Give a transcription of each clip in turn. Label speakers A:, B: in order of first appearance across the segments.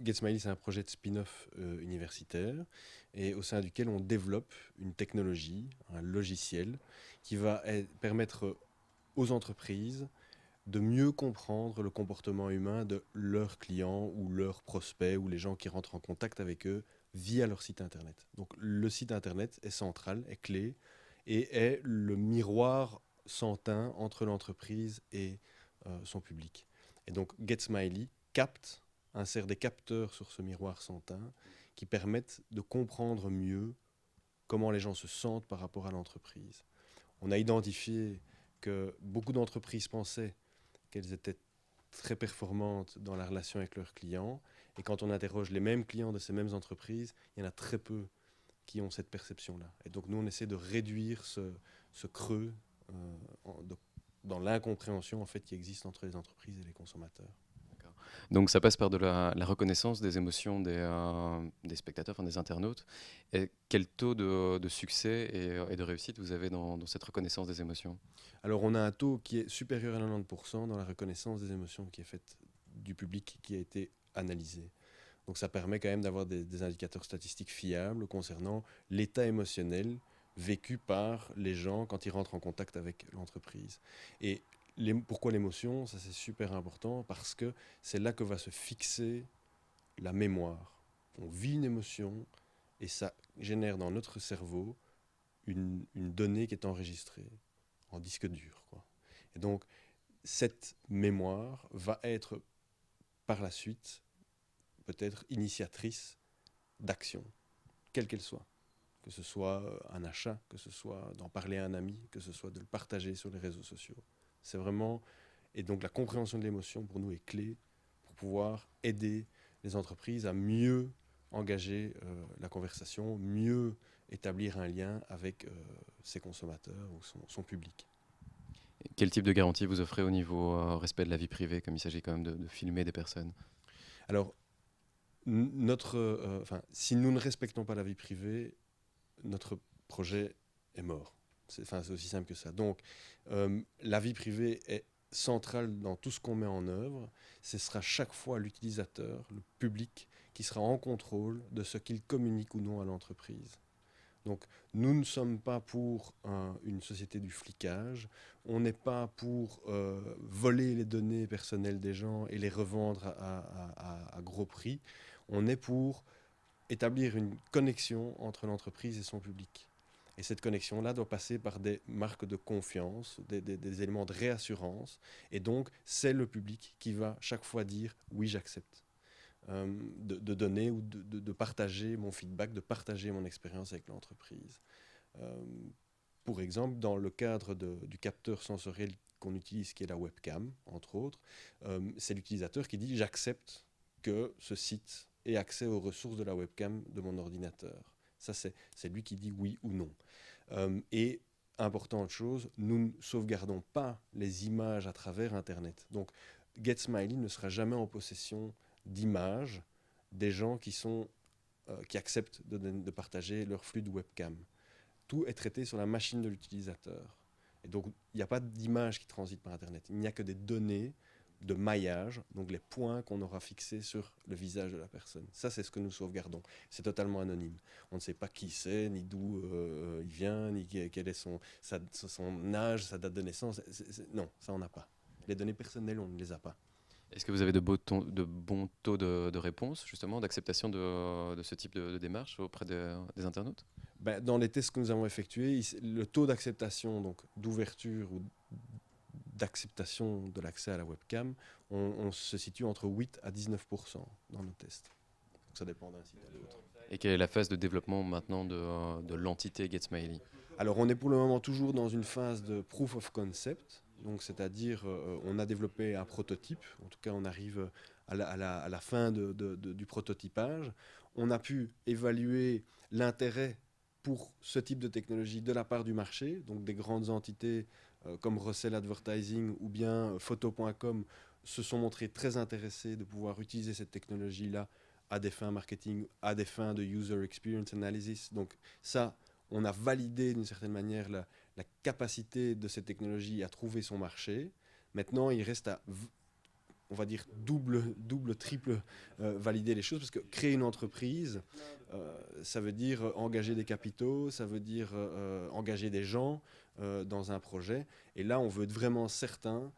A: GetSmiley, c'est un projet de spin-off universitaire et au sein duquel on développe une technologie, un logiciel qui va permettre aux entreprises de mieux comprendre le comportement humain de leurs clients ou leurs prospects ou les gens qui rentrent en contact avec eux via leur site internet. Donc le site internet est central, est clé et est le miroir sans teint entre l'entreprise et son public. Et donc GetSmiley insère des capteurs sur ce miroir sans teint qui permettent de comprendre mieux comment les gens se sentent par rapport à l'entreprise. On a identifié que beaucoup d'entreprises pensaient qu'elles étaient très performantes dans la relation avec leurs clients. Et quand on interroge les mêmes clients de ces mêmes entreprises, il y en a très peu qui ont cette perception-là. Et donc nous, on essaie de réduire ce creux dans l'incompréhension en fait, qui existe entre les entreprises et les consommateurs.
B: D'accord. Donc ça passe par de la reconnaissance des émotions des spectateurs, enfin des internautes. Et quel taux de succès et de réussite vous avez dans cette reconnaissance des émotions?
A: Alors on a un taux qui est supérieur à 90% dans la reconnaissance des émotions qui est faite du public qui a été analysé. Donc ça permet quand même d'avoir des indicateurs statistiques fiables concernant l'état émotionnel vécu par les gens quand ils rentrent en contact avec l'entreprise. Et pourquoi l'émotion? Ça c'est super important parce que c'est là que va se fixer la mémoire. On vit une émotion et ça génère dans notre cerveau une donnée qui est enregistrée en disque dur, quoi. Et donc cette mémoire va être par la suite peut-être initiatrice d'action, quelle qu'elle soit. Que ce soit un achat, que ce soit d'en parler à un ami, que ce soit de le partager sur les réseaux sociaux. C'est vraiment... Et donc la compréhension de l'émotion, pour nous, est clé pour pouvoir aider les entreprises à mieux engager la conversation, mieux établir un lien avec ses consommateurs ou son public.
B: Quel type de garantie vous offrez au niveau respect de la vie privée, comme il s'agit quand même de filmer des personnes?
A: Alors, si nous ne respectons pas la vie privée, notre projet est mort. C'est aussi simple que ça. Donc, la vie privée est centrale dans tout ce qu'on met en œuvre. Ce sera chaque fois l'utilisateur, le public, qui sera en contrôle de ce qu'il communique ou non à l'entreprise. Donc, nous ne sommes pas pour une société du flicage. On n'est pas pour voler les données personnelles des gens et les revendre à gros prix. On est pour établir une connexion entre l'entreprise et son public. Et cette connexion-là doit passer par des marques de confiance, des éléments de réassurance. Et donc, c'est le public qui va chaque fois dire oui, j'accepte. De donner ou de partager mon feedback, de partager mon expérience avec l'entreprise. Euh, pour exemple, dans le cadre du capteur sensoriel qu'on utilise, qui est la webcam, entre autres, c'est l'utilisateur qui dit j'accepte que ce site ait accès aux ressources de la webcam de mon ordinateur. Ça, c'est lui qui dit oui ou non. Et importante chose, nous ne sauvegardons pas les images à travers Internet. Donc, GetSmiley ne sera jamais en possession d'images des gens qui acceptent de partager leur flux de webcam. Tout est traité sur la machine de l'utilisateur. Et donc, il n'y a pas d'image qui transite par Internet. Il n'y a que des données de maillage, donc les points qu'on aura fixés sur le visage de la personne. Ça, c'est ce que nous sauvegardons. C'est totalement anonyme. On ne sait pas qui c'est, ni d'où il vient, ni quel est son âge, sa date de naissance. Non, ça, on n'a pas. Les données personnelles, on ne les a pas.
B: Est-ce que vous avez de bons taux de réponse, justement, d'acceptation de ce type de démarche auprès des internautes?
A: Ben, dans les tests que nous avons effectués, le taux d'acceptation, donc d'ouverture ou d'acceptation de l'accès à la webcam, on se situe entre 8 à 19% dans nos tests. Donc ça dépend d'un site à l'autre.
B: Et quelle est la phase de développement maintenant de l'entité GetSmiley?
A: Alors on est pour le moment toujours dans une phase de proof of concept, donc c'est-à-dire on a développé un prototype, en tout cas on arrive à la fin du prototypage. On a pu évaluer l'intérêt pour ce type de technologie de la part du marché, donc des grandes entités comme Russell Advertising ou bien Photo.com se sont montrés très intéressés de pouvoir utiliser cette technologie-là à des fins marketing, à des fins de user experience analysis. Donc ça, on a validé d'une certaine manière la capacité de cette technologie à trouver son marché. Maintenant, il reste on va dire, double, triple valider les choses, parce que créer une entreprise, ça veut dire engager des capitaux, ça veut dire engager des gens dans un projet. Et là, on veut être vraiment certain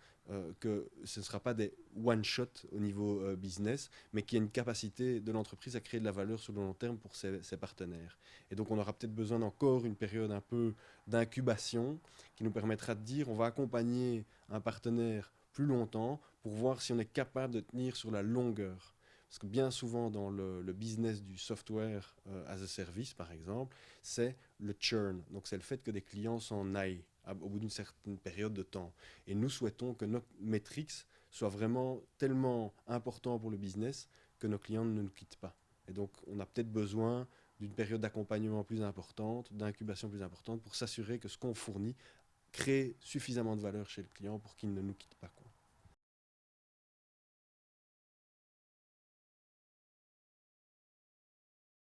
A: que ce ne sera pas des one-shot au niveau business, mais qu'il y a une capacité de l'entreprise à créer de la valeur sur le long terme pour ses partenaires. Et donc, on aura peut-être besoin d'encore une période un peu d'incubation qui nous permettra de dire on va accompagner un partenaire plus longtemps pour voir si on est capable de tenir sur la longueur. Parce que bien souvent dans le business du software as a service, par exemple, c'est le churn. Donc c'est le fait que des clients s'en aillent au bout d'une certaine période de temps. Et nous souhaitons que nos métriques soient vraiment tellement importants pour le business que nos clients ne nous quittent pas. Et donc on a peut-être besoin d'une période d'accompagnement plus importante, d'incubation plus importante, pour s'assurer que ce qu'on fournit crée suffisamment de valeur chez le client pour qu'il ne nous quitte pas, quoi.